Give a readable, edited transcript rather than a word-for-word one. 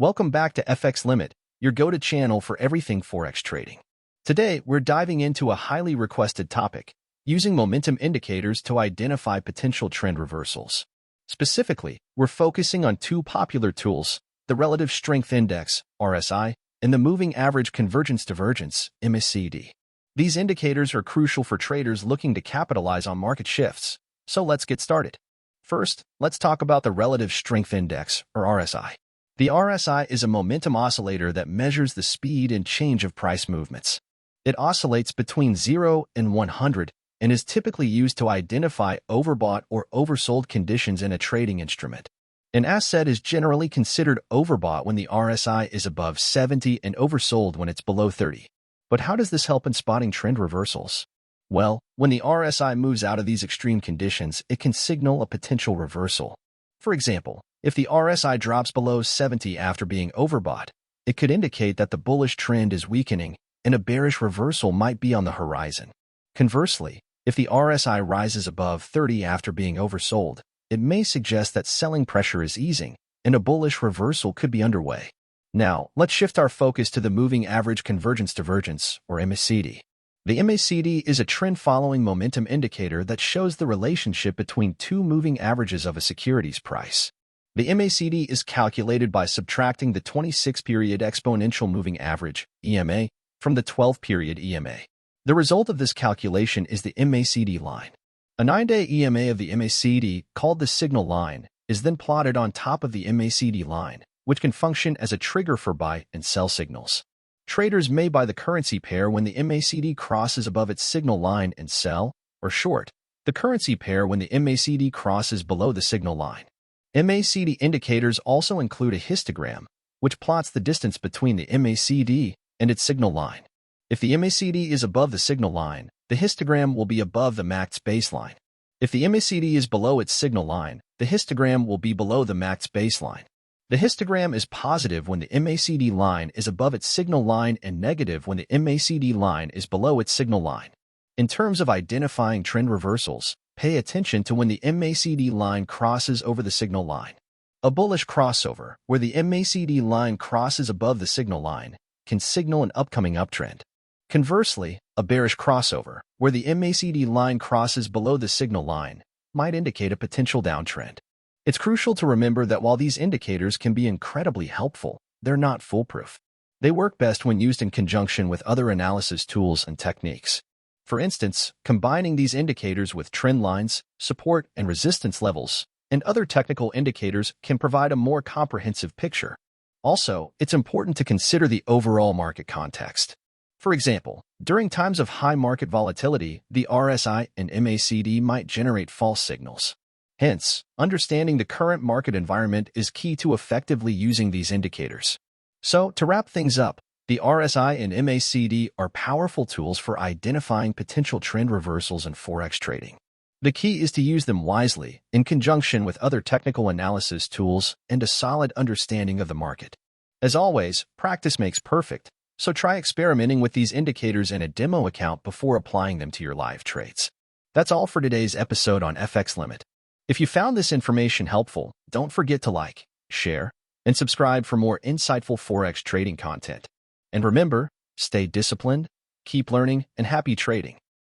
Welcome back to FX Limit, your go-to channel for everything Forex trading. Today, we're diving into a highly requested topic, using momentum indicators to identify potential trend reversals. Specifically, we're focusing on two popular tools, the Relative Strength Index, RSI, and the Moving Average Convergence Divergence, MACD. These indicators are crucial for traders looking to capitalize on market shifts, so let's get started. First, let's talk about the Relative Strength Index, or RSI. The RSI is a momentum oscillator that measures the speed and change of price movements. It oscillates between 0 and 100 and is typically used to identify overbought or oversold conditions in a trading instrument. An asset is generally considered overbought when the RSI is above 70 and oversold when it's below 30. But how does this help in spotting trend reversals? Well, when the RSI moves out of these extreme conditions, it can signal a potential reversal. For example, if the RSI drops below 70 after being overbought, it could indicate that the bullish trend is weakening and a bearish reversal might be on the horizon. Conversely, if the RSI rises above 30 after being oversold, it may suggest that selling pressure is easing and a bullish reversal could be underway. Now, let's shift our focus to the Moving Average Convergence Divergence, or MACD. The MACD is a trend-following momentum indicator that shows the relationship between two moving averages of a securities price. The MACD is calculated by subtracting the 26-period exponential moving average, EMA, from the 12-period EMA. The result of this calculation is the MACD line. A 9-day EMA of the MACD, called the signal line, is then plotted on top of the MACD line, which can function as a trigger for buy and sell signals. Traders may buy the currency pair when the MACD crosses above its signal line and sell, or short, the currency pair when the MACD crosses below the signal line. MACD indicators also include a histogram, which plots the distance between the MACD and its signal line. If the MACD is above the signal line, the histogram will be above the MACD baseline. If the MACD is below its signal line, the histogram will be below the MACD baseline. The histogram is positive when the MACD line is above its signal line and negative when the MACD line is below its signal line. In terms of identifying trend reversals, pay attention to when the MACD line crosses over the signal line. A bullish crossover, where the MACD line crosses above the signal line, can signal an upcoming uptrend. Conversely, a bearish crossover, where the MACD line crosses below the signal line, might indicate a potential downtrend. It's crucial to remember that while these indicators can be incredibly helpful, they're not foolproof. They work best when used in conjunction with other analysis tools and techniques. For instance, combining these indicators with trend lines, support and resistance levels, and other technical indicators can provide a more comprehensive picture. Also, it's important to consider the overall market context. For example, during times of high market volatility, the RSI and MACD might generate false signals. Hence, understanding the current market environment is key to effectively using these indicators. So, to wrap things up, the RSI and MACD are powerful tools for identifying potential trend reversals in Forex trading. The key is to use them wisely, in conjunction with other technical analysis tools and a solid understanding of the market. As always, practice makes perfect, so try experimenting with these indicators in a demo account before applying them to your live trades. That's all for today's episode on FX Limit. If you found this information helpful, don't forget to like, share, and subscribe for more insightful Forex trading content. And remember, stay disciplined, keep learning, and happy trading.